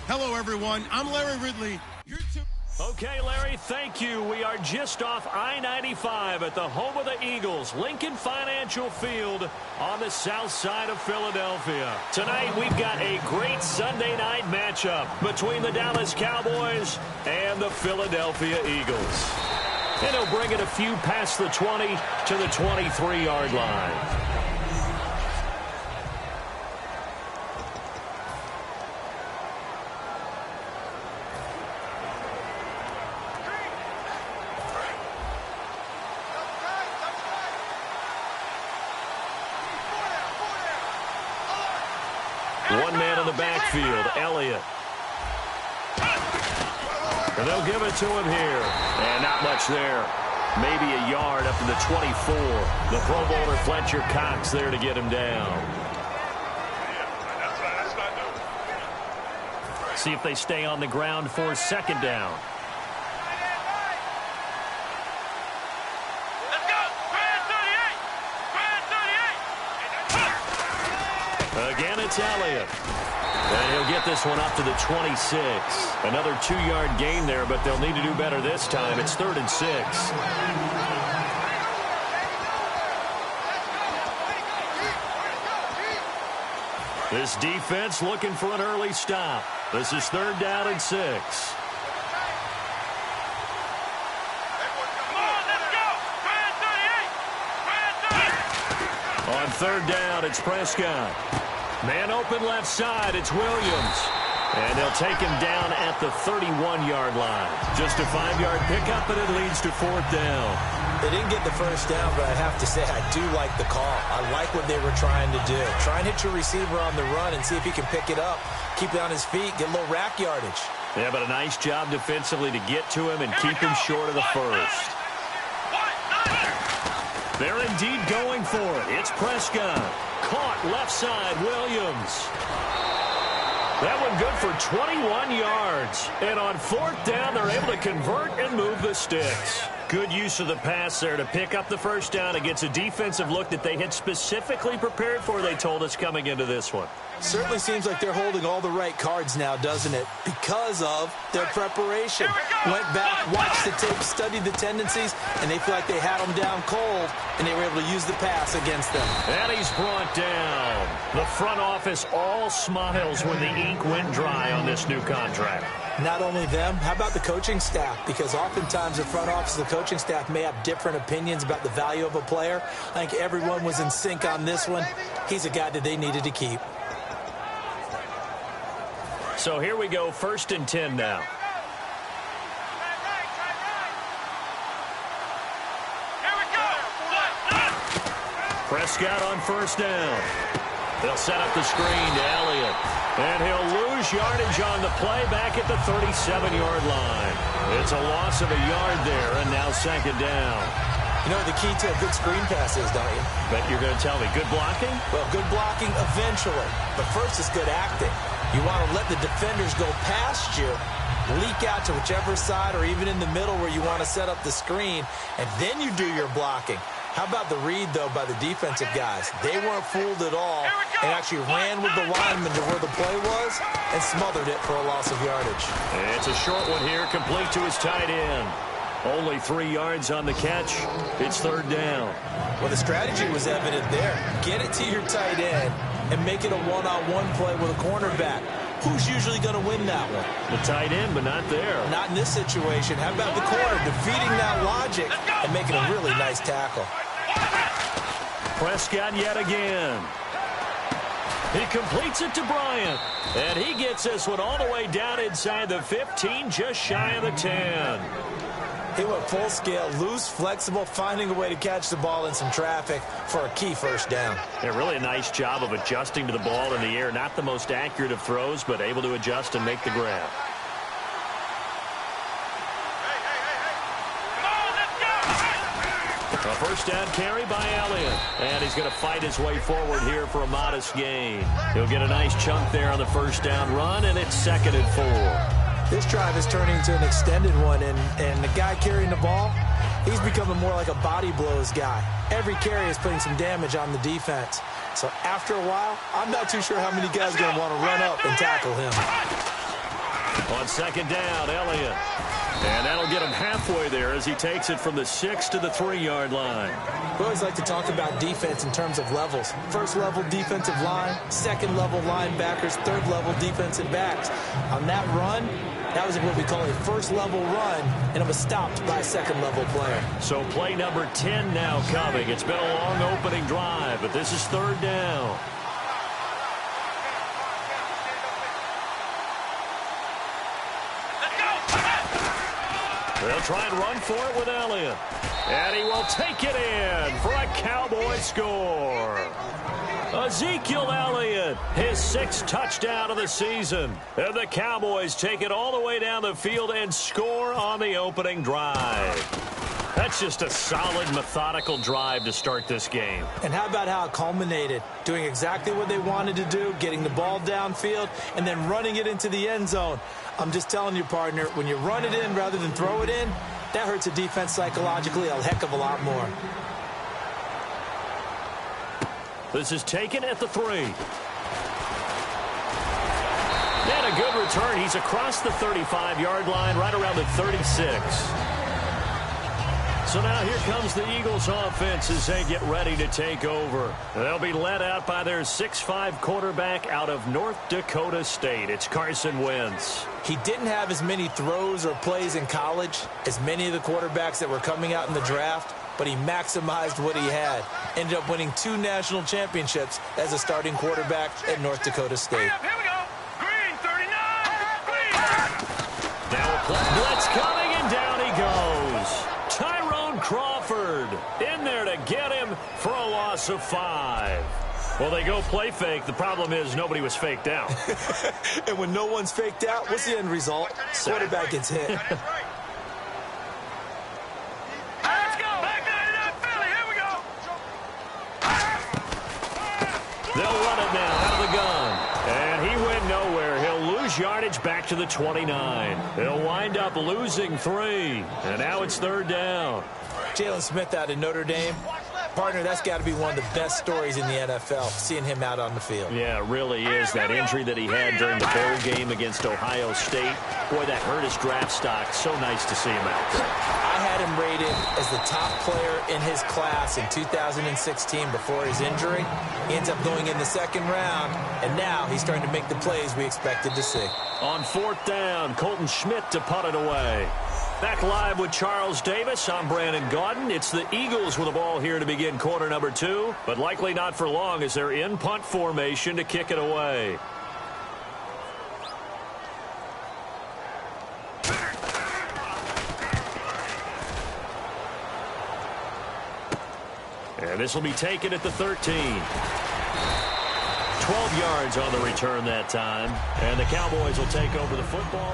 Hello, everyone. I'm Larry Ridley. Okay, Larry, thank you. We are just off I-95 at the home of the Eagles, Lincoln Financial Field on the south side of Philadelphia. Tonight, we've got a great Sunday night matchup between the Dallas Cowboys and the Philadelphia Eagles. And he'll bring it a few past the 20 to the 23-yard line. One man in the backfield, Elliott. And they'll give it to him here. And not much there. Maybe a yard up to the 24. The Pro Bowler Fletcher Cox there to get him down. See if they stay on the ground for second down. Again, it's Elliott. And he'll get this one up to the 26. Another 2-yard gain there, but they'll need to do better this time. It's 3rd and 6. This defense looking for an early stop. This is 3rd down and 6. On 3rd down, it's Prescott. Man open left side, it's Williams. And they'll take him down at the 31-yard line. Just a 5-yard pickup, and it leads to 4th down. They didn't get the first down, but I have to say I do like the call. I like what they were trying to do. Try and hit your receiver on the run and see if he can pick it up. Keep it on his feet, get a little rack yardage. Yeah, but a nice job defensively to get to him and keep him short of the first. They're indeed going for it. It's Prescott. Caught left side, Williams. That one good for 21 yards. And on 4th down, they're able to convert and move the sticks. Good use of the pass there to pick up the first down against a defensive look that they had specifically prepared for, they told us, coming into this one. Certainly seems like they're holding all the right cards now, doesn't it? Because of their preparation. Went back, watched the tape, studied the tendencies, and they feel like they had them down cold, and they were able to use the pass against them. And he's brought down. The front office all smiles when the ink went dry on this new contract. Not only them, how about the coaching staff? Because oftentimes the front office and the coaching staff may have different opinions about the value of a player. I think everyone was in sync on this one. He's a guy that they needed to keep. So here we go, 1st and 10 now. Prescott on 1st down. They'll set up the screen to Elliott. And he'll lose yardage on the play back at the 37-yard line. It's a loss of a yard there, and now 2nd down. You know what the key to a good screen pass is, don't you? Bet you're going to tell me. Good blocking? Well, good blocking eventually. But first is good acting. You want to let the defenders go past you, leak out to whichever side or even in the middle where you want to set up the screen, and then you do your blocking. How about the read, though, by the defensive guys? They weren't fooled at all and actually ran with the lineman to where the play was and smothered it for a loss of yardage. And it's a short one here, complete to his tight end. Only 3 yards on the catch. It's 3rd down. Well, the strategy was evident there. Get it to your tight end and make it a one-on-one play with a cornerback. Who's usually going to win that one? The tight end, but not there. Not in this situation. How about the corner defeating that logic and making a really nice tackle? Prescott yet again. He completes it to Bryant. And he gets this one all the way down inside the 15, just shy of the 10. He went full scale, loose, flexible, finding a way to catch the ball in some traffic for a key 1st down. Yeah, really a nice job of adjusting to the ball in the air. Not the most accurate of throws, but able to adjust and make the grab. A 1st down carry by Elliott. And he's going to fight his way forward here for a modest gain. He'll get a nice chunk there on the 1st down run, and it's 2nd and 4. This drive is turning into an extended one, and the guy carrying the ball, he's becoming more like a body blows guy. Every carry is putting some damage on the defense. So after a while, I'm not too sure how many guys are going to want to run up and tackle him. On second down, Elliott. And that'll get him halfway there as he takes it from the 6 to the 3-yard line. We always like to talk about defense in terms of levels. First level defensive line, second level linebackers, third level defensive backs. On that run, that was what we call a first level run, and it was stopped by a second level player. So play number 10 now coming. It's been a long opening drive, but this is third down. They'll try and run for it with Elliott. And he will take it in for a Cowboy score. Ezekiel Elliott, his 6th touchdown of the season. And the Cowboys take it all the way down the field and score on the opening drive. That's just a solid, methodical drive to start this game. And how about how it culminated? Doing exactly what they wanted to do, getting the ball downfield, and then running it into the end zone. I'm just telling you, partner, when you run it in rather than throw it in, that hurts a defense psychologically a heck of a lot more. This is taken at the 3. And a good return. He's across the 35-yard line, right around the 36. So now here comes the Eagles offense as they get ready to take over. They'll be led out by their 6'5 quarterback out of North Dakota State. It's Carson Wentz. He didn't have as many throws or plays in college as many of the quarterbacks that were coming out in the draft, but he maximized what he had. Ended up winning 2 national championships as a starting quarterback at North Dakota State. Here we go. Green, 39. Green. Now a blitz coming, and down he goes. Tyrone Crawford in there to get him for a loss of 5. Well, they go play fake. The problem is nobody was faked out. And when no one's faked out, what's the end result? Quarterback gets hit. Let's go. Back 99 Philly. Here we go. They'll run it now out of the gun. And he went nowhere. He'll lose yardage back to the 29. He'll wind up losing 3. And now it's third down. Jalen Smith out of Notre Dame. Partner, that's got to be one of the best stories in the NFL, seeing him out on the field. Yeah, it really is. That injury that he had during the bowl game against Ohio State, boy, that hurt his draft stock. So nice to see him out there. I had him rated as the top player in his class in 2016 before his injury. He ends up going in the second round, and now he's starting to make the plays we expected to see. On fourth down, Colton Schmidt to punt it away. Back live with Charles Davis. I'm Brandon Gaudin. It's the Eagles with the ball here to begin quarter number 2, but likely not for long as they're in punt formation to kick it away. And this will be taken at the 13. 12 yards on the return that time. And the Cowboys will take over the football.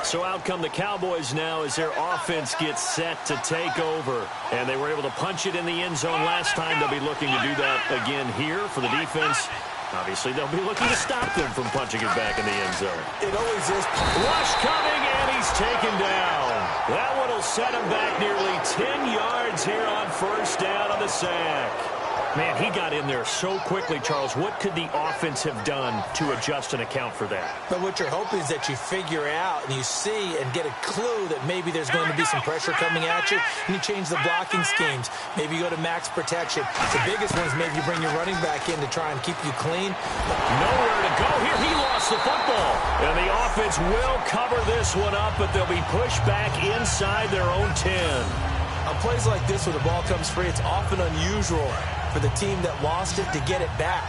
So out come the Cowboys now as their offense gets set to take over. And they were able to punch it in the end zone last time. They'll be looking to do that again here for the defense. Obviously, they'll be looking to stop them from punching it back in the end zone. It always is. Rush coming, and he's taken down. That one will set him back nearly 10 yards here on first down on the sack. Man, he got in there so quickly, Charles. What could the offense have done to adjust and account for that? But what you're hoping is that you figure out and you see and get a clue that maybe there's going to be some pressure coming at you, and you change the blocking schemes. Maybe you go to max protection. The biggest one is maybe you bring your running back in to try and keep you clean. Nowhere to go here. He lost the football. And the offense will cover this one up, but they'll be pushed back inside their own 10. On plays like this where the ball comes free, it's often unusual for the team that lost it to get it back,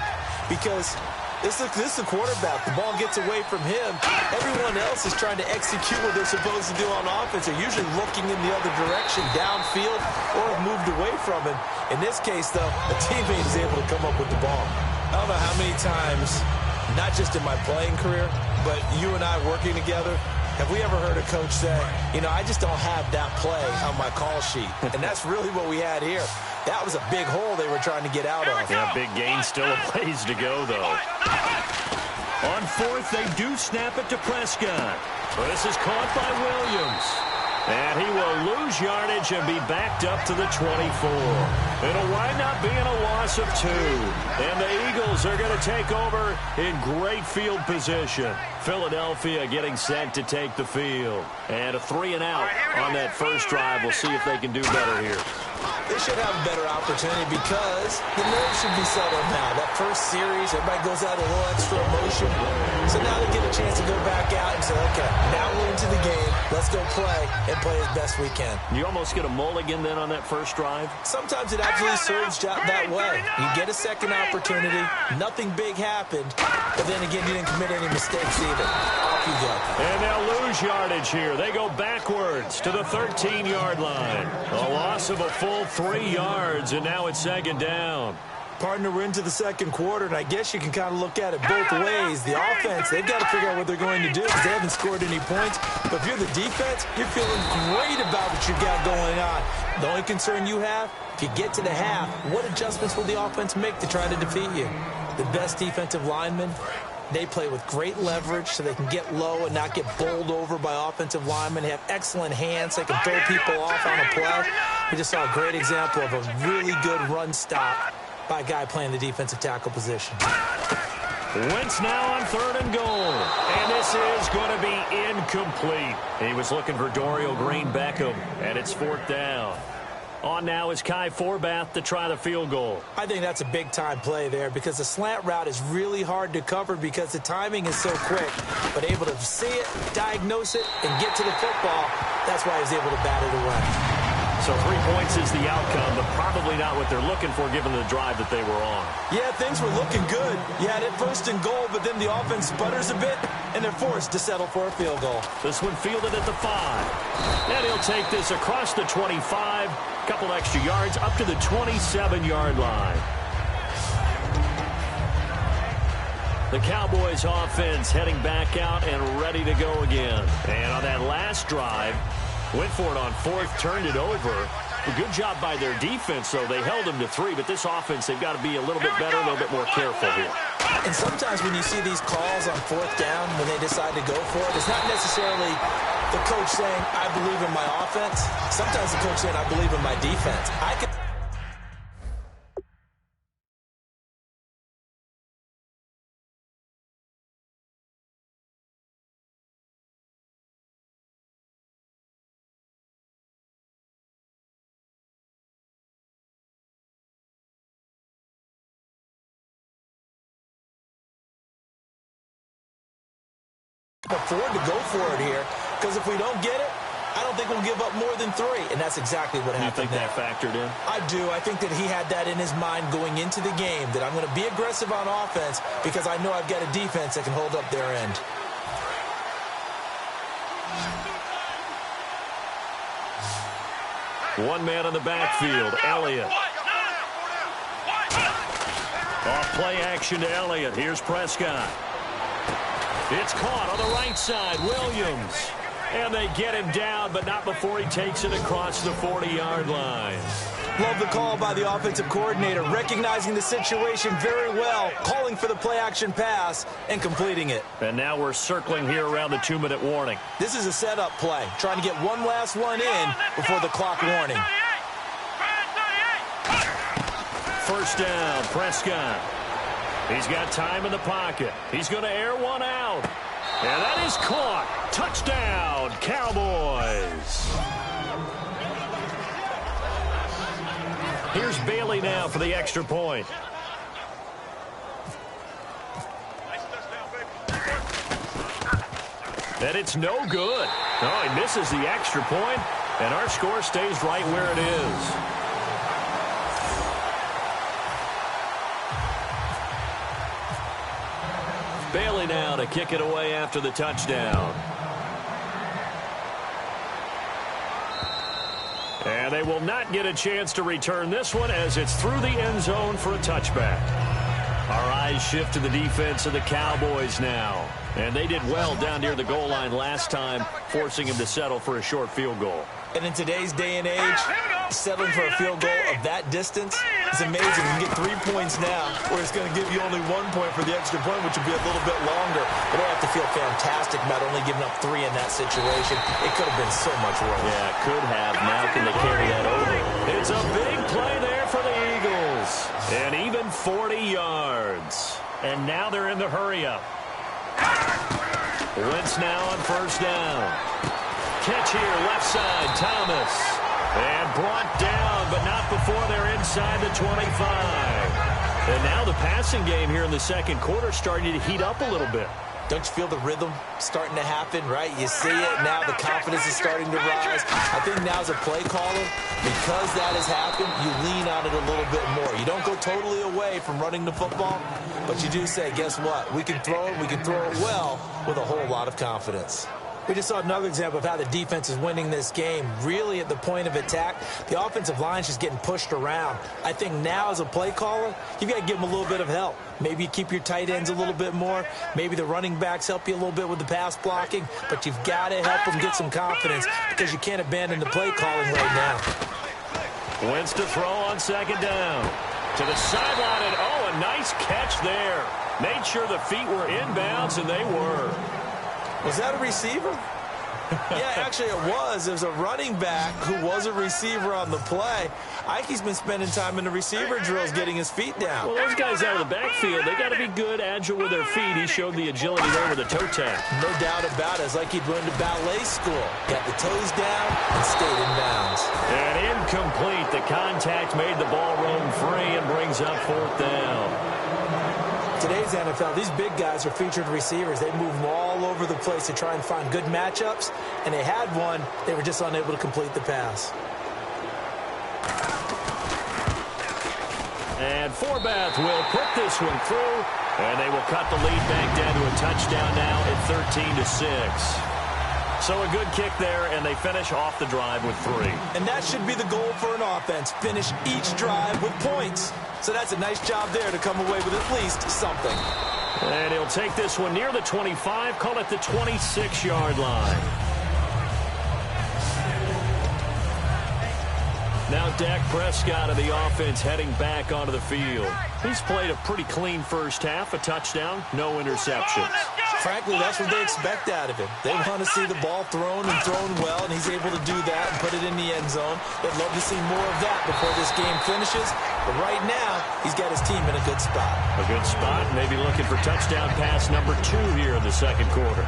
because this is a quarterback. The ball gets away from him. Everyone else is trying to execute what they're supposed to do on offense. They're usually looking in the other direction, downfield, or have moved away from it. In this case, though, a teammate is able to come up with the ball. I don't know how many times, not just in my playing career, but you and I working together, have we ever heard a coach say, you know, I just don't have that play on my call sheet? And that's really what we had here. That was a big hole they were trying to get out of. Yeah, big gain, still a ways to go, though. On fourth, they do snap it to Prescott. Well, this is caught by Williams. And he will lose lose yardage and be backed up to the 24. It'll wind up being a loss of 2. And the Eagles are going to take over in great field position. Philadelphia getting set to take the field. And a 3 and out on that first drive. We'll see if they can do better here. They should have a better opportunity because the nerves should be settled now. That first series, everybody goes out with a little extra emotion. So now they get a chance to go back out and say, okay, now we're into the game. Let's go play and play as best we can. You almost get a mulligan then on that first drive? Sometimes it absolutely serves that way. You get a second opportunity. Nothing big happened. But then again, you didn't commit any mistakes either. Off you go. And they'll lose yardage here. They go backwards to the 13-yard line. A loss of a full 3 yards, and now it's second down. Partner, we're into the second quarter, and I guess you can kind of look at it both ways. The offense, they've got to figure out what they're going to do because they haven't scored any points. But if you're the defense, you're feeling great about what you got going on. The only concern you have, if you get to the half, what adjustments will the offense make to try to defeat you? The best defensive linemen, they play with great leverage so they can get low and not get bowled over by offensive linemen. They have excellent hands. They can throw people off on a play. We just saw a great example of a really good run stop by a guy playing the defensive tackle position. Wentz now on 3rd and goal. And this is going to be incomplete. He was looking for Dorial Green-Beckham, and it's 4th down. On now is Kai Forbath to try the field goal. I think that's a big-time play there because the slant route is really hard to cover because the timing is so quick. But able to see it, diagnose it, and get to the football, that's why he was able to bat it away. So 3 points is the outcome, but probably not what they're looking for given the drive that they were on. Yeah, things were looking good. You had it 1st and goal, but then the offense sputters a bit, and they're forced to settle for a field goal. This one fielded at the 5. And he'll take this across the 25, couple extra yards up to the 27-yard line. The Cowboys offense heading back out and ready to go again. And on that last drive, went for it on 4th, turned it over. A good job by their defense, though. They held them to 3, but this offense, they've got to be a little bit better, a little bit more careful here. And sometimes when you see these calls on 4th down, when they decide to go for it, it's not necessarily the coach saying, I believe in my offense. Sometimes the coach saying, I believe in my defense. Afford to go for it here because if we don't get it, I don't think we'll give up more than 3, and that's exactly what happened. You think that factored in? I do. I think that he had that in his mind going into the game, that I'm going to be aggressive on offense because I know I've got a defense that can hold up their end. One man in the backfield, Elliott. Off play action to Elliott. Here's Prescott. It's caught on the right side, Williams. And they get him down, but not before he takes it across the 40-yard line. Love the call by the offensive coordinator, recognizing the situation very well, calling for the play-action pass, and completing it. And now we're circling here around the 2-minute warning. This is a setup play, trying to get one last one in before the clock warning. First down, Prescott. He's got time in the pocket. He's going to air one out. And that is caught. Touchdown, Cowboys. Here's Bailey now for the extra point. And it's no good. Oh, he misses the extra point, and our score stays right where it is. Bailey now to kick it away after the touchdown. And they will not get a chance to return this one as it's through the end zone for a touchback. Our eyes shift to the defense of the Cowboys now. And they did well down near the goal line last time, forcing him to settle for a short field goal. And in today's day and age, settling for a field goal of that distance, It's amazing. You can get 3 points now, where it's going to give you only 1 point for the extra point, which would be a little bit longer. But they have to feel fantastic about only giving up 3 in that situation. It could have been so much worse. Yeah, could have. Now can they carry that over? It's a big play there for the Eagles. And even 40 yards. And now they're in the hurry-up. Wentz now on first down. Catch here, left side, Thomas. And brought down, but not before they're inside the 25. And now the passing game here in the second quarter starting to heat up a little bit. Don't you feel the rhythm starting to happen, right? You see it now, the confidence is starting to rise. I think now as a play caller, because that has happened, you lean on it a little bit more. You don't go totally away from running the football, but you do say, guess what? We can throw it well with a whole lot of confidence. We just saw another example of how the defense is winning this game. Really at the point of attack, the offensive line's just getting pushed around. I think now as a play caller, you've got to give them a little bit of help. Maybe you keep your tight ends a little bit more. Maybe the running backs help you a little bit with the pass blocking. But you've got to help them get some confidence because you can't abandon the play calling right now. Wentz to throw on second down. To the sideline, and oh, a nice catch there. Made sure the feet were inbounds, and they were. Was that a receiver? Yeah, actually it was. There's a running back who was a receiver on the play. Ike's been spending time in the receiver drills getting his feet down. Well, those guys out of the backfield, they got to be good, agile with their feet. He showed the agility there with a toe tap. No doubt about it. It's like he'd learned to ballet school. Got the toes down and stayed in bounds. And incomplete. The contact made the ball roam free and brings up fourth down. Today's NFL, these big guys are featured receivers. They move all over the place to try and find good matchups, and they had one. They were just unable to complete the pass. And Forbath will put this one through, and they will cut the lead back down to a touchdown now at 13-6. So a good kick there, and they finish off the drive with 3. And that should be the goal for an offense. Finish each drive with points. So that's a nice job there to come away with at least something. And he'll take this one near the 25, call it the 26-yard line. Now Dak Prescott of the offense heading back onto the field. He's played a pretty clean first half, a touchdown, no interceptions. Frankly, that's what they expect out of him. They want to see the ball thrown and thrown well, and he's able to do that and put it in the end zone. They'd love to see more of that before this game finishes. But right now, he's got his team in a good spot. A good spot, maybe looking for touchdown pass number 2 here in the second quarter.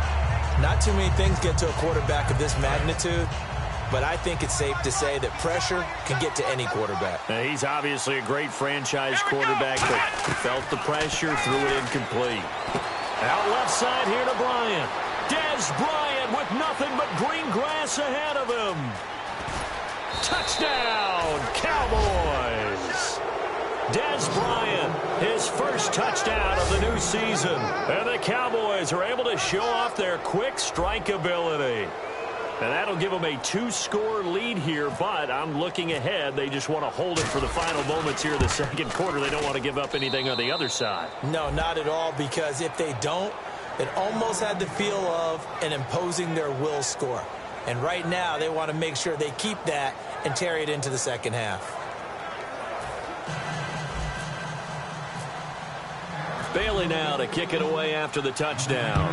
Not too many things get to a quarterback of this magnitude, but I think it's safe to say that pressure can get to any quarterback. Now, he's obviously a great franchise quarterback, but felt the pressure, threw it incomplete. Out left side here to Bryant. Dez Bryant with nothing but green grass ahead of him. Touchdown, Cowboys. Dez Bryant, his first touchdown of the new season. And the Cowboys are able to show off their quick strike ability. And that'll give them a 2-score lead here, but I'm looking ahead. They just want to hold it for the final moments here in the second quarter. They don't want to give up anything on the other side. No, not at all, because if they don't, it almost had the feel of an imposing their will score. And right now, they want to make sure they keep that and carry it into the second half. Bailey now to kick it away after the touchdown.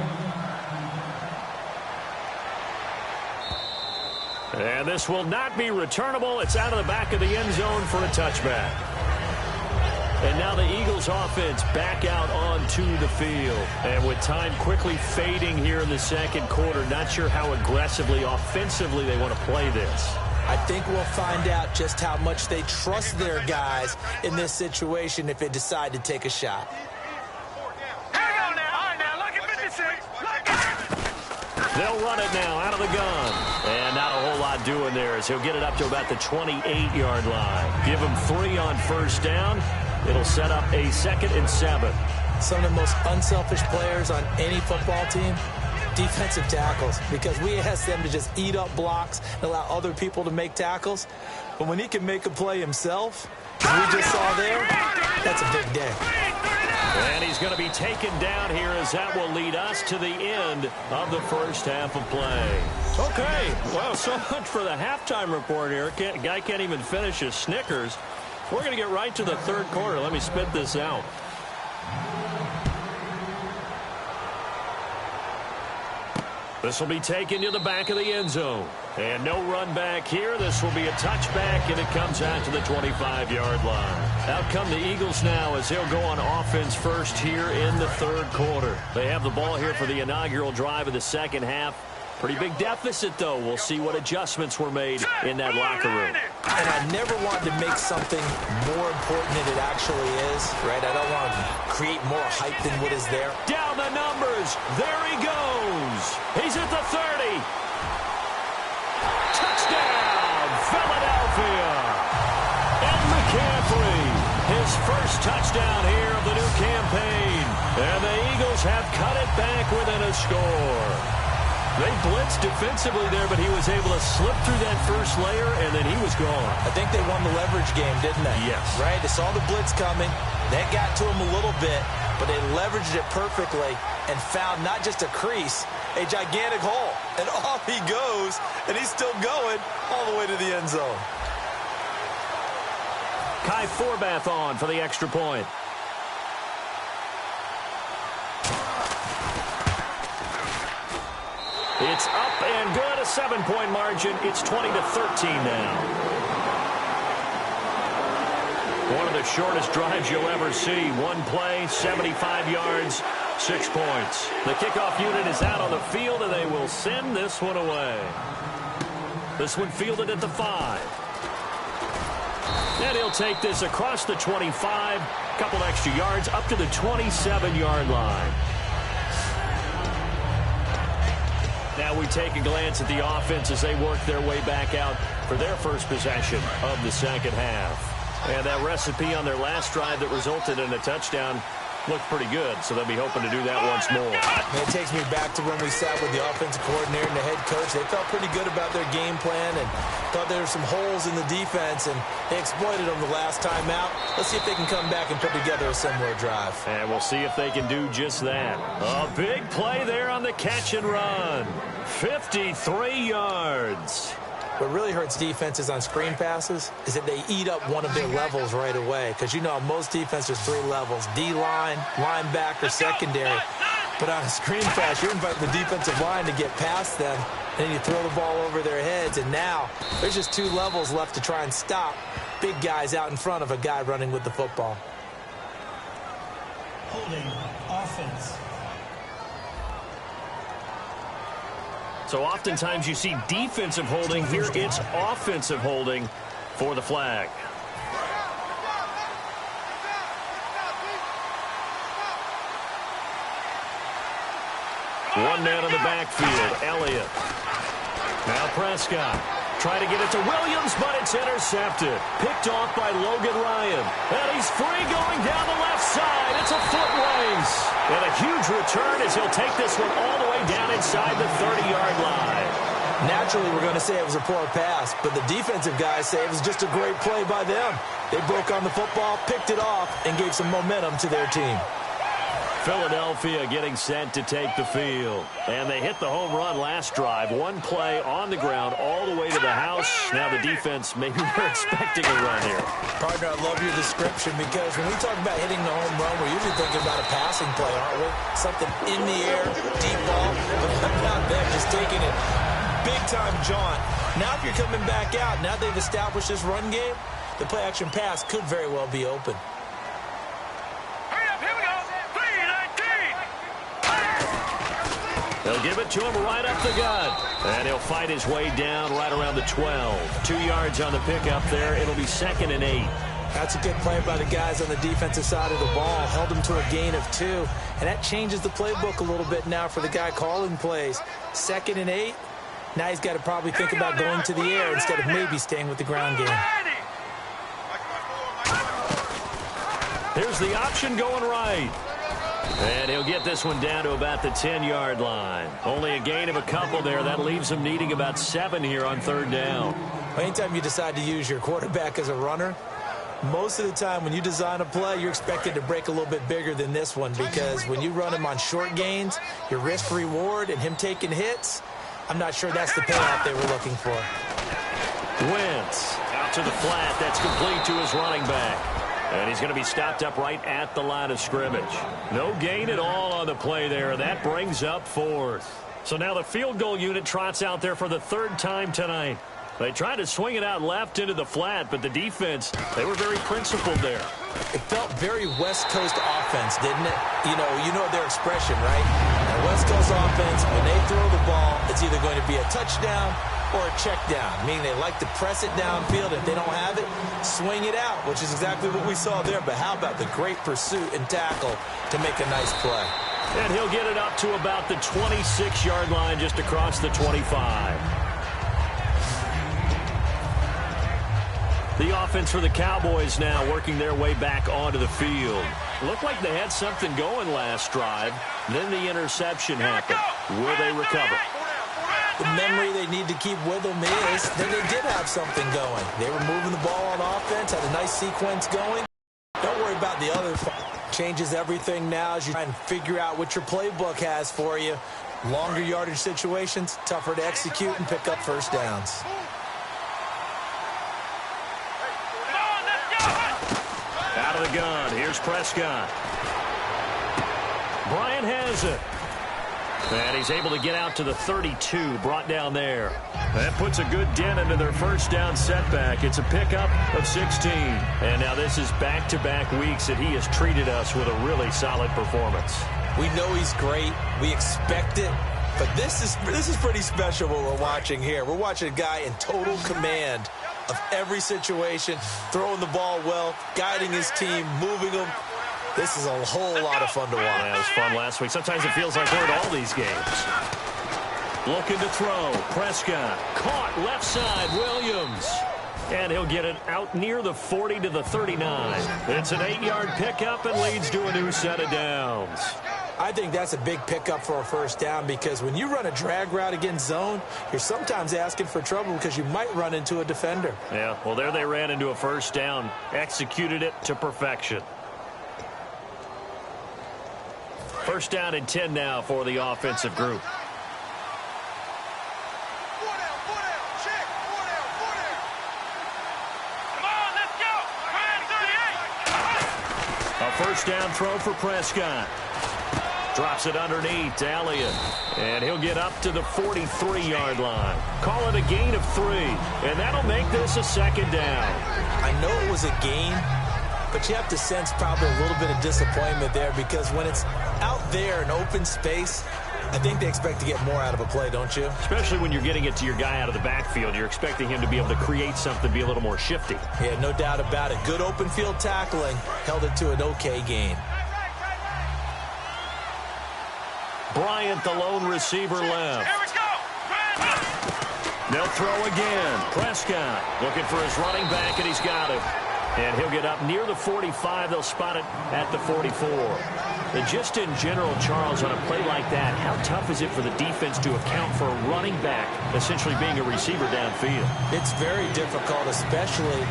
And this will not be returnable. It's out of the back of the end zone for a touchback. And now the Eagles offense back out onto the field. And with time quickly fading here in the second quarter, not sure how aggressively, offensively they want to play this. I think we'll find out just how much they trust their guys in this situation if they decide to take a shot. Hang on now. All right, now, look at 56. Look at it. They'll run it now out of the gun. And not a whole lot doing there as he'll get it up to about the 28-yard line. Give him 3 on first down. It'll set up a 2nd and 7. Some of the most unselfish players on any football team, defensive tackles, because we ask them to just eat up blocks and allow other people to make tackles. But when he can make a play himself, as we just saw there, that's a big day. And he's going to be taken down here as that will lead us to the end of the first half of play. Okay, well, so much for the halftime report here. Guy can't even finish his Snickers. We're going to get right to the third quarter. Let me spit this out. This will be taken to the back of the end zone. And no run back here. This will be a touchback, and it comes out to the 25-yard line. Out come the Eagles now as they'll go on offense first here in the third quarter. They have the ball here for the inaugural drive of the second half. Pretty big deficit, though. We'll see what adjustments were made in that locker room. And I never wanted to make something more important than it actually is, right? I don't want to create more hype than what is there. Down the numbers. There he goes. He's at the 30. Touchdown, Philadelphia. And McCaffrey, his first touchdown here of the new campaign. And the Eagles have cut it back within a score. They blitzed defensively there, but he was able to slip through that first layer, and then he was gone. I think they won the leverage game, didn't they? Yes. Right? They saw the blitz coming. That got to him a little bit, but they leveraged it perfectly and found not just a crease, a gigantic hole. And off he goes, and he's still going all the way to the end zone. Kai Forbath on for the extra point. It's up and good, a 7-point margin. It's 20-13 now. One of the shortest drives you'll ever see. One play, 75 yards, 6 points. The kickoff unit is out on the field, and they will send this one away. This one fielded at the 5. And he'll take this across the 25, couple extra yards, up to the 27-yard line. Now we take a glance at the offense as they work their way back out for their first possession of the second half. And that recipe on their last drive that resulted in a touchdown looked pretty good, so they'll be hoping to do that once more. And it takes me back to when we sat with the offensive coordinator and the head coach. They felt pretty good about their game plan and thought there were some holes in the defense, and they exploited them the last time out. Let's see if they can come back and put together a similar drive. And we'll see if they can do just that. A big play there on the catch and run. 53 yards. What really hurts defenses on screen passes is that they eat up one of their levels right away. Because you know, most defenses are 3 levels: D-line, linebacker, secondary. But on a screen pass, you're inviting the defensive line to get past them, and then you throw the ball over their heads. And now there's just 2 levels left to try and stop big guys out in front of a guy running with the football. Holding offense. So oftentimes you see defensive holding. Here it's offensive holding for the flag. One man in the backfield, Elliott. Now Prescott. Trying to get it to Williams, but it's intercepted. Picked off by Logan Ryan. And he's free going down the left side. It's a foot race. And a huge return as he'll take this one all the way down inside the 30-yard line. Naturally, we're going to say it was a poor pass, but the defensive guys say it was just a great play by them. They broke on the football, picked it off, and gave some momentum to their team. Philadelphia getting set to take the field. And they hit the home run last drive. One play on the ground all the way to the house. Now the defense, maybe they're expecting a run here. Partner, I love your description, because when we talk about hitting the home run, we're usually thinking about a passing play, aren't we? Something in the air, deep ball, but how about them just taking it big-time jaunt. Now if you're coming back out, now they've established this run game, the play-action pass could very well be open. They'll give it to him right up the gut. And he'll fight his way down right around the 12. 2 yards on the pickup there. It'll be 2nd and 8. That's a good play by the guys on the defensive side of the ball. Held him to a gain of 2. And that changes the playbook a little bit now for the guy calling plays. 2nd and 8. Now he's got to probably think about going to the air instead of maybe staying with the ground game. Here's the option going right. And he'll get this one down to about the 10-yard line. Only a gain of a couple there. That leaves him needing about 7 here on 3rd down. Anytime you decide to use your quarterback as a runner, most of the time when you design a play, you're expected to break a little bit bigger than this one, because when you run him on short gains, your risk-reward and him taking hits, I'm not sure that's the payoff they were looking for. Wentz out Out to the flat. That's complete to his running back. And he's going to be stopped up right at the line of scrimmage. No gain at all on the play there. That brings up 4th. So now the field goal unit trots out there for the 3rd time tonight. They tried to swing it out left into the flat, but the defense, they were very principled there. It felt very West Coast offense, didn't it? You know their expression, right? And West Coast offense, when they throw the ball, it's either going to be a touchdown or a check down, meaning they like to press it downfield. If they don't have it, swing it out, which is exactly what we saw there. But how about the great pursuit and tackle to make a nice play? And he'll get it up to about the 26-yard line, just across the 25. The offense for the Cowboys now working their way back onto the field. Looked like they had something going last drive. Then the interception happened. Will they recover? The memory they need to keep with them is that they did have something going. They were moving the ball on offense, had a nice sequence going. Don't worry about the other. Changes everything now as you try and figure out what your playbook has for you. Longer yardage situations, tougher to execute and pick up first downs. Out of the gun, here's Prescott. Bryant has it. And he's able to get out to the 32, brought down there. That puts a good dent into their first down setback. It's a pickup of 16. And now this is back-to-back weeks that he has treated us with a really solid performance. We know he's great. We expect it. But this is pretty special what we're watching here. We're watching a guy in total command of every situation, throwing the ball well, guiding his team, moving them. This is a whole lot of fun to watch. Yeah, it was fun last week. Sometimes it feels like we're at all these games. Looking to throw. Prescott caught left side. Williams. And he'll get it out near the 40 to the 39. It's an 8-yard pickup and leads to a new set of downs. I think that's a big pickup for a first down because when you run a drag route against zone, you're sometimes asking for trouble because you might run into a defender. Yeah, well, there they ran into a first down. Executed it to perfection. First down and 10 now for the offensive group. A first down throw for Prescott. Drops it underneath to Elliott. And he'll get up to the 43-yard line. Call it a gain of 3. And that'll make this a second down. I know it was a gain, but you have to sense probably a little bit of disappointment there because when it's out there in open space, I think they expect to get more out of a play, don't you? Especially when you're getting it to your guy out of the backfield. You're expecting him to be able to create something, be a little more shifty. Yeah, no doubt about it. Good open field tackling. Held it to an okay gain. Bryant, the lone receiver, left. Here we go. They'll throw again. Prescott looking for his running back, and he's got it. And he'll get up near the 45. They'll spot it at the 44. And just in general, Charles, on a play like that, how tough is it for the defense to account for a running back essentially being a receiver downfield? It's very difficult, especially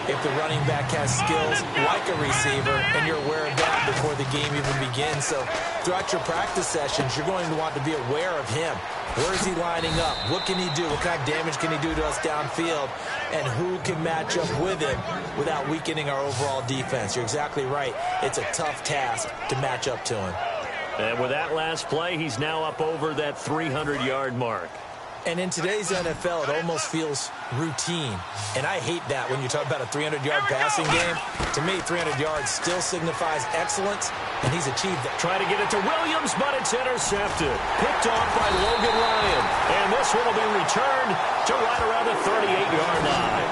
if the running back has skills like a receiver, and you're aware of that before the game even begins. So throughout your practice sessions, you're going to want to be aware of him. Where is he lining up? What can he do? What kind of damage can he do to us downfield? And who can match up with him without weakening our overall defense? You're exactly right. It's a tough task to match up to him. And with that last play, he's now up over that 300-yard mark. And in today's NFL, it almost feels routine. And I hate that when you talk about a 300-yard passing game. To me, 300 yards still signifies excellence, and he's achieved that. Trying to get it to Williams, but it's intercepted. Picked off by Logan Ryan. And this one will be returned to right around the 38-yard line.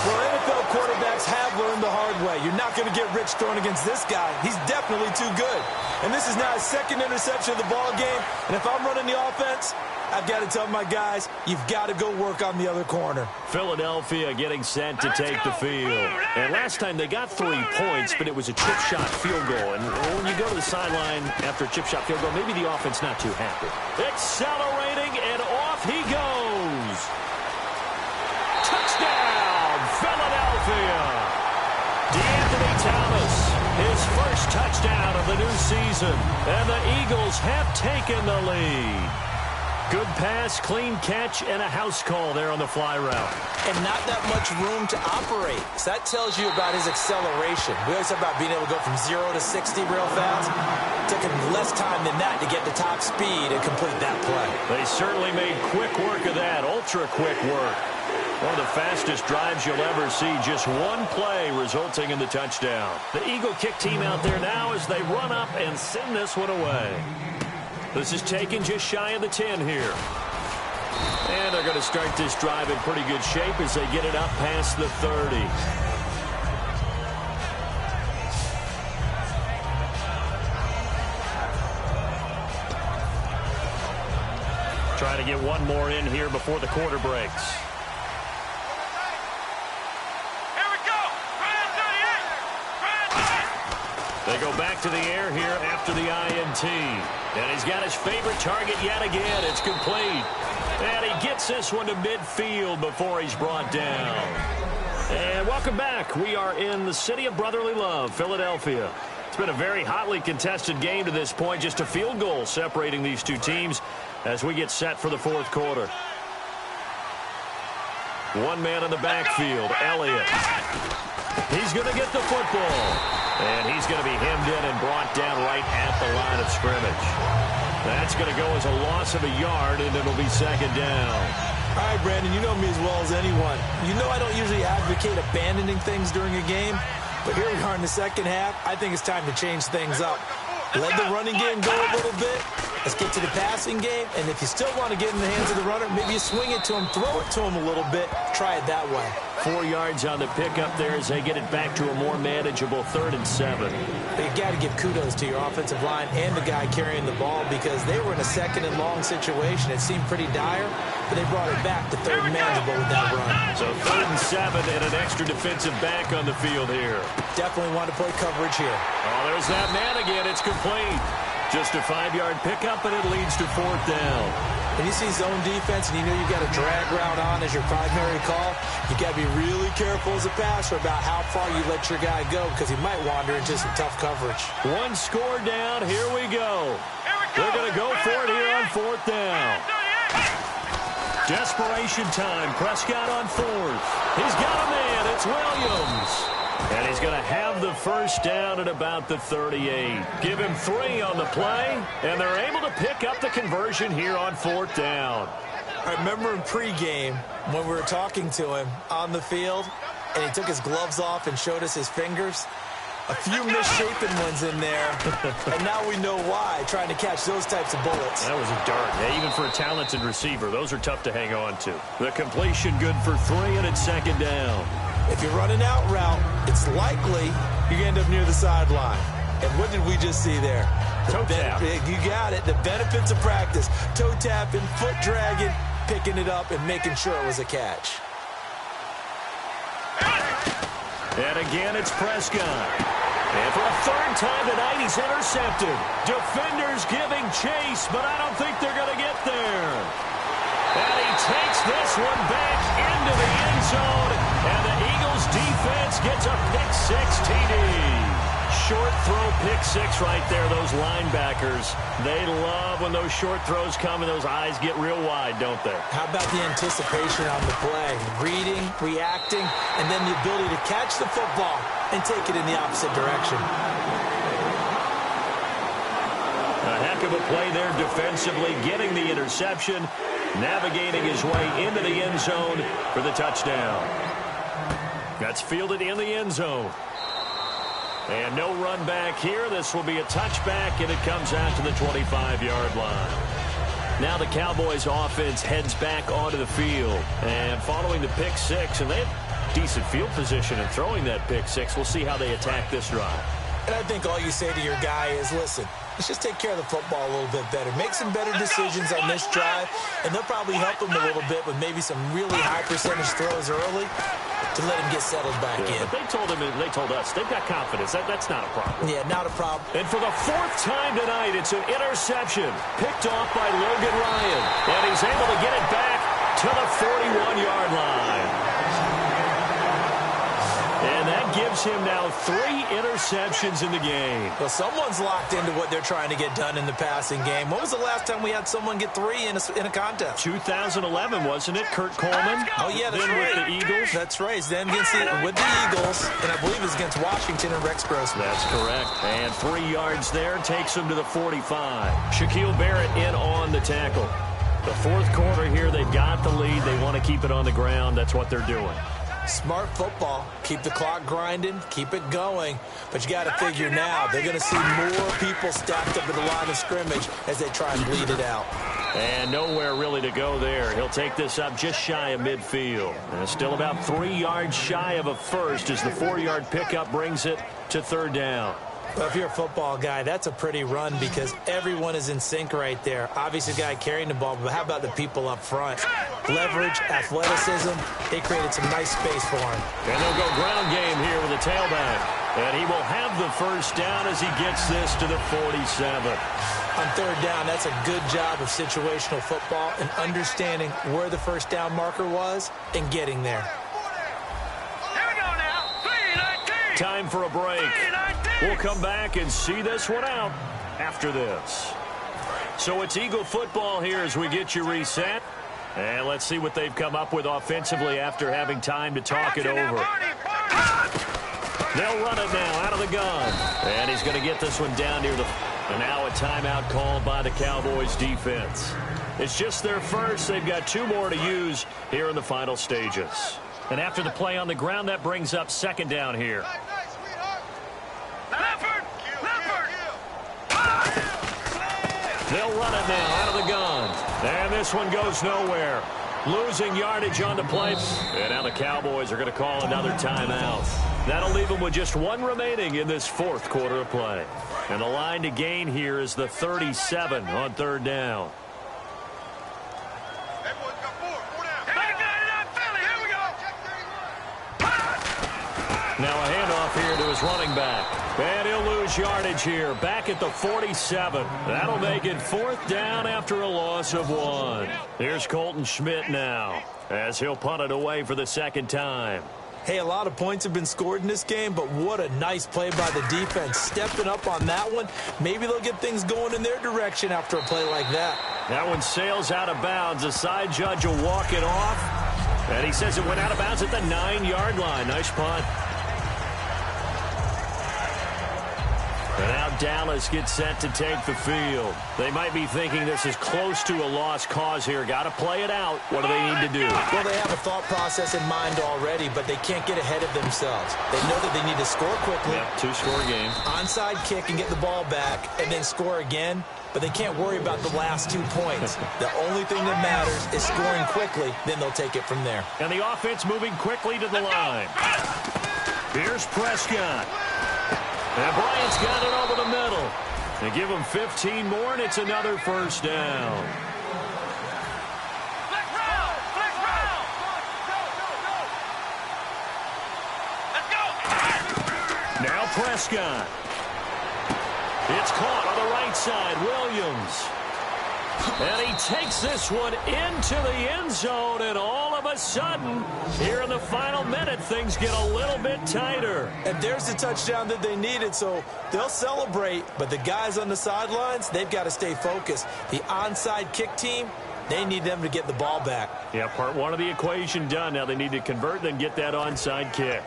Well, NFL quarterbacks have learned the hard way. You're not going to get rich throwing against this guy. He's definitely too good. And this is now his second interception of the ball game. And if I'm running the offense, I've got to tell my guys, you've got to go work on the other corner. Philadelphia getting set to take the field. And last time they got 3 points, but it was a chip shot field goal. And when you go to the sideline after a chip shot field goal, maybe the offense not too happy. Accelerating, and off he goes. Touchdown, Philadelphia. DeAnthony Thomas, his first touchdown of the new season. And the Eagles have taken the lead. Good pass, clean catch, and a house call there on the fly route. And not that much room to operate. So that tells you about his acceleration. We always talk about being able to go from 0 to 60 real fast. It took him less time than that to get to top speed and complete that play. They certainly made quick work of that, ultra-quick work. One of the fastest drives you'll ever see, just one play resulting in the touchdown. The Eagle kick team out there now as they run up and send this one away. This is taken just shy of the 10 here. And they're going to start this drive in pretty good shape as they get it up past the 30. Trying to get one more in here before the quarter breaks. Here we go. They go back to the air here after the INT. And he's got his favorite target yet again. It's complete. And he gets this one to midfield before he's brought down. And welcome back. We are in the city of brotherly love, Philadelphia. It's been a very hotly contested game to this point. Just a field goal separating these two teams as we get set for the fourth quarter. One man in the backfield, Elliott. He's going to get the football. And he's going to be hemmed in and brought down right at the line of scrimmage. That's going to go as a loss of a yard, and it'll be second down. All right, Brandon, you know me as well as anyone. You know I don't usually advocate abandoning things during a game, but here we are in the second half. I think it's time to change things up. Let the running game go a little bit. Let's get to the passing game, and if you still want to get in the hands of the runner, maybe you swing it to him, throw it to him a little bit, try it that way. 4 yards on the pickup there as they get it back to a more manageable 3rd and 7. But you got to give kudos to your offensive line and the guy carrying the ball because they were in a 2nd and long situation. It seemed pretty dire, but they brought it back to 3rd and manageable with that run. So 3rd and 7 and an extra defensive back on the field here. Definitely want to play coverage here. Oh, there's that man again. It's complete. Just a 5-yard pickup, and it leads to 4th down. When you see zone defense and you know you've got a drag route on as your primary call, you got to be really careful as a passer about how far you let your guy go because he might wander into some tough coverage. One score down. Here we go. They're going to go for it here on 4th down. Desperation time. Prescott on 4th. He's got a man. It's Williams. And he's going to have the first down at about the 38. Give him 3 on the play, and they're able to pick up the conversion here on 4th down. I remember in pregame when we were talking to him on the field, and he took his gloves off and showed us his fingers. A few misshapen ones in there, and now we know why, trying to catch those types of bullets. That was a dart. Hey, even for a talented receiver, those are tough to hang on to. The completion good for 3, and it's 2nd down. If you're running out route, it's likely you end up near the sideline. And what did we just see there? Toe tap. You got it. The benefits of practice. Toe tapping, foot dragging, picking it up, and making sure it was a catch. And again, it's Prescott. And for a 3rd time tonight, he's intercepted. Defenders giving chase, but I don't think they're going to get there. And he takes this one back into the end zone, and the Eagles defense gets a pick-6 TD. Short throw pick-6 right there, those linebackers. They love when those short throws come and those eyes get real wide, don't they? How about the anticipation on the play? Reading, reacting, and then the ability to catch the football and take it in the opposite direction. A heck of a play there defensively, getting the interception, navigating his way into the end zone for the touchdown. That's fielded in the end zone. And no run back here. This will be a touchback, and it comes out to the 25-yard line. Now the Cowboys offense heads back onto the field. And following the pick-6, and they have decent field position in throwing that pick-6. We'll see how they attack this drive. And I think all you say to your guy is, listen, let's just take care of the football a little bit better. Make some better decisions on this drive, and they'll probably help him a little bit with maybe some really high percentage throws early to let him get settled back in. But they told us, they've got confidence. That's not a problem. Yeah, not a problem. And for the 4th time tonight, it's an interception picked off by Logan Ryan. And he's able to get it back to the 41-yard line. And that gives gives him now 3 interceptions in the game. Well, someone's locked into what they're trying to get done in the passing game. When was the last time we had someone get 3 in a contest? 2011, wasn't it? Kurt Coleman? Oh, yeah, that's then right. With the Eagles? That's right. Then with the Eagles, and I believe it's against Washington and Rex Grossman. That's correct. And 3 yards there takes him to the 45. Shaquille Barrett in on the tackle. The fourth quarter here, they've got the lead. They want to keep it on the ground. That's what they're doing. Smart football. Keep the clock grinding. Keep it going. But you got to figure now, they're going to see more people stacked up at the line of scrimmage as they try and bleed it out. And nowhere really to go there. He'll take this up just shy of midfield. And still about 3 yards shy of a first as the 4-yard pickup brings it to third down. Well, if you're a football guy, that's a pretty run because everyone is in sync right there. Obviously, the guy carrying the ball, but how about the people up front? Leverage, athleticism, they created some nice space for him. And they'll go ground game here with a tailback. And he will have the first down as he gets this to the 47. On third down, that's a good job of situational football and understanding where the first down marker was and getting there. Here we go now. 3-19. Time for a break. 3-19. We'll come back and see this one out after this. So it's Eagle football here as we get you reset. And let's see what they've come up with offensively after having time to talk it over. They'll run it now out of the gun. And he's going to get this one down near the... And now a timeout called by the Cowboys defense. It's just their first. They've got 2 more to use here in the final stages. And after the play on the ground, that brings up second down here. They'll run it now out of the gun. And this one goes nowhere. Losing yardage on the play. And now the Cowboys are going to call another timeout. That'll leave them with just 1 remaining in this fourth quarter of play. And the line to gain here is the 37 on third down. Now a handoff here to his running back. And he'll lose yardage here. Back at the 47. That'll make it fourth down after a loss of 1. Here's Colton Schmidt now as he'll punt it away for the second time. Hey, a lot of points have been scored in this game, but what a nice play by the defense. Stepping up on that one. Maybe they'll get things going in their direction after a play like that. That one sails out of bounds. The side judge will walk it off. And he says it went out of bounds at the 9-yard line. Nice punt. And now Dallas gets set to take the field. They might be thinking this is close to a lost cause here. Got to play it out. What do they need to do? Well, they have a thought process in mind already, but they can't get ahead of themselves. They know that they need to score quickly. Yep, 2-score game. Onside kick and get the ball back and then score again. But they can't worry about the last 2 points. The only thing that matters is scoring quickly. Then they'll take it from there. And the offense moving quickly to the line. Here's Prescott. And Bryant's got it over the middle. They give him 15 more, and it's another first down. Let's roll! Let's roll! Let's go! Now Prescott. It's caught on the right side. Williams. And he takes this one into the end zone, and all of a sudden, here in the final minute, things get a little bit tighter. And there's the touchdown that they needed, so they'll celebrate. But the guys on the sidelines, they've got to stay focused. The onside kick team, they need them to get the ball back. Yeah, part 1 of the equation done. Now they need to convert, then get that onside kick.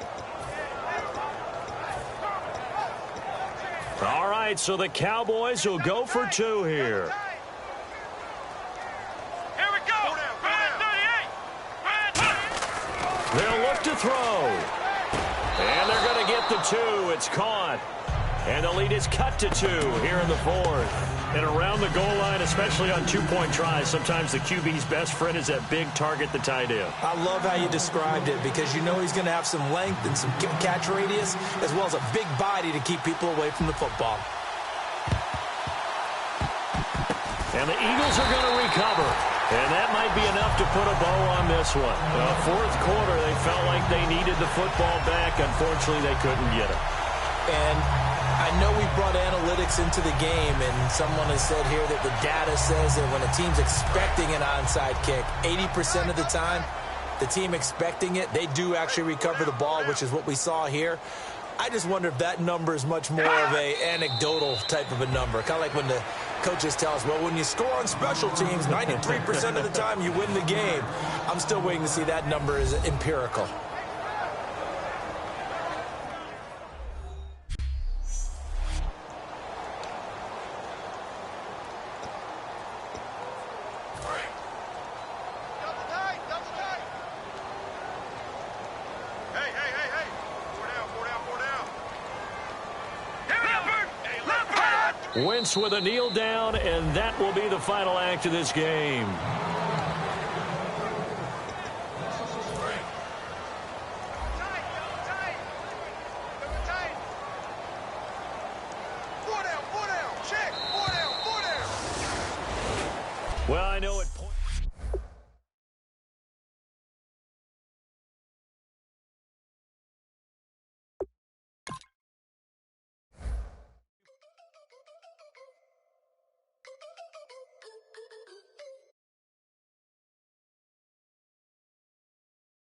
All right, so the Cowboys will go for 2 here. They'll look to throw. And they're going to get the 2. It's caught. And the lead is cut to 2 here in the fourth. And around the goal line, especially on 2-point tries, sometimes the QB's best friend is that big target, the tight end. I love how you described it because you know he's going to have some length and some catch radius as well as a big body to keep people away from the football. And the Eagles are going to recover. And that might be enough to put a bow on this one. Fourth quarter, they felt like they needed the football back. Unfortunately, they couldn't get it. And I know we brought analytics into the game, and someone has said here that the data says that when a team's expecting an onside kick, 80% of the time, the team expecting it, they do actually recover the ball, which is what we saw here. I just wonder if that number is much more of a anecdotal type of a number. Kind of like when the coaches tell us, well, when you score on special teams, 93% of the time you win the game. I'm still waiting to see that number is empirical. Wentz with a kneel down, and that will be the final act of this game. Well, I know